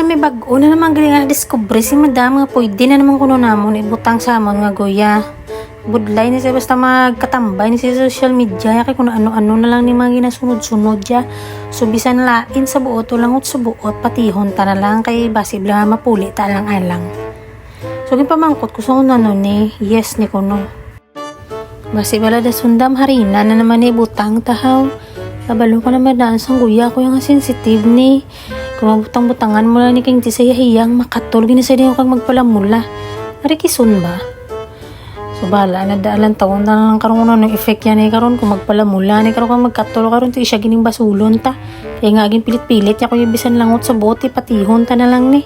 may bago na naman gali nga discover si madam nga pwede na naman kuno namon ibutang sa amon nga guya. Budlay ni siya basta magkatambay ni siya sa social media kay kung ano-ano na lang ni mga ginasunod-sunod ya. So bisan lain sa buot o langot sa buot patihon ta na lang kay basibla mapuli ta lang alang. So ginpamangkot ko sa kuno ni yes ni kuno. Basi bala da sundam harina na naman ni butang tahaw. Kabalo ko naman daan sang guya ko yung sensitive ni. Kung mabutang-butangan mo lang ni kang di saya hiyang makatol ginasay din kang magpalamula. Marikisun ba? So bala na daalan taon na lang karon kuno ng effect yan karon kung magpalamula ni karon kang magkatol karon ti siya gining basulon ta. Kaya nga aging pilit-pilit ya ko yung bisan langot sa bote patihon ta na lang ni.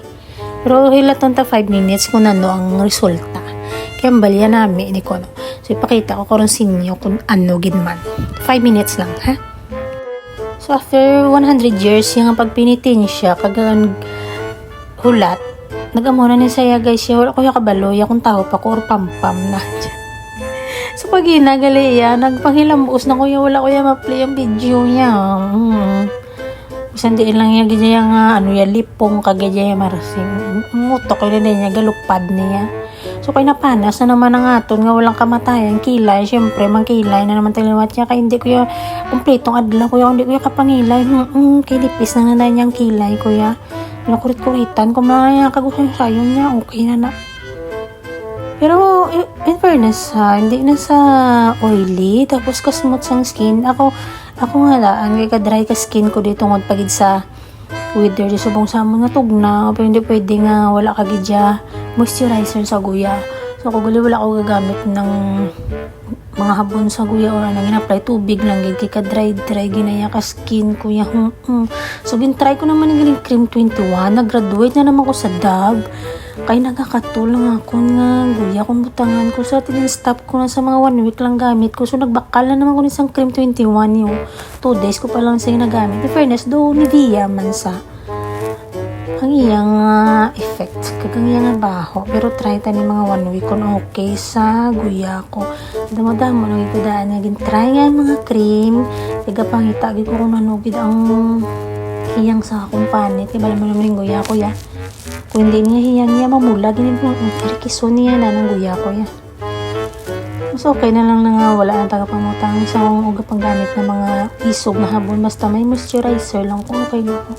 Pero hilaton ta 5 minutes kung ano ang resulta. Kaya balya nami ni ko no. So ipakita ko karon sinyo kung ano gid man. 5 minutes lang ha. So after 100 years yung pagpinitin siya kagang hulat nag-amo na ni saya guys siya wala ko yung kabalo ya kung tao pa ko or pampam na so pag ginagalit ya nagpanghilambuos na ko yung wala ko yung ma-play yung video niya isang diin lang yung ganyan yung ano yung lipong kagaya yung marasing mutok yun din niya galupad niya. So kay napanas na naman ang aton nga walang kamatayan kilay syempre mangkilay na naman taliwat niya kay hindi ko yung kumpletong adlaw ko hindi ko yung kapangilay kay lipis na nanay niyang kilay kuya nakurit-kuritan kung mga kagusto sayo niya okay na pero in fairness hindi na sa oily tapos kasmooth sang skin ako nga laan kay ka-dry ka skin ko dito ngod pagid sa weather di subong sa mga tugna pero hindi pwede nga wala ka gidya moisturizer sa guya. So kung wala ko gagamit ng mga habon sa guya or nang in-apply tubig lang gid kay ka-dry ginaya ka skin kuya. So gin-try ko naman ng galing cream 21, nag-graduate na naman ko sa Dove. Kay nagakatulong ako nga guya kung butangan ko sa stop ko na sa mga 1 week lang gamit ko. So nagbakal na naman ko ng isang cream 21 yung 2 days ko pa lang siya nagamit. In fairness do Nivea man sa ang iyang effect kagang iyang baho pero try ta ni mga 1 week kung okay sa guya ko damo-damo lang ito daan nga gin-try nga mga cream tiga pangita gid ko kung ano gid ang iyang sa akong panit kay bala mo naman guya ko ya kung hindi niya hiyang niya mamula ginin ko kiso niya na ng guya ko ya mas okay na lang nga wala ang tagapangutang sa uga pang gamit ng mga isog na habon basta may moisturizer lang kung okay na ako.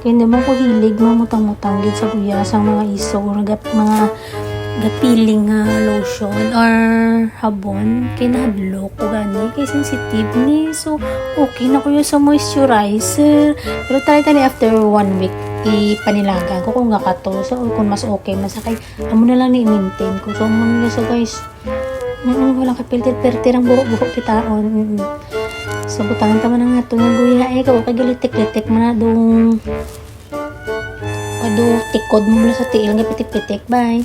Kaya naman ko hilig mamutang-mutang gid sa guya sa mga isog or mga gapiling lotion or habon kay nahadlok ko gani kay sensitive ni so okay na ko yun sa moisturizer pero try tani after 1 week ipanilaga ko kung gakato so kung mas okay mas kay amo na lang ni maintain ko so mo so guys wala ka filter ang buhok kitaon so butangan ta man nga to nga guya kay galitik-litik man na dong tikod mo mula sa tiil nga pitik-pitik bye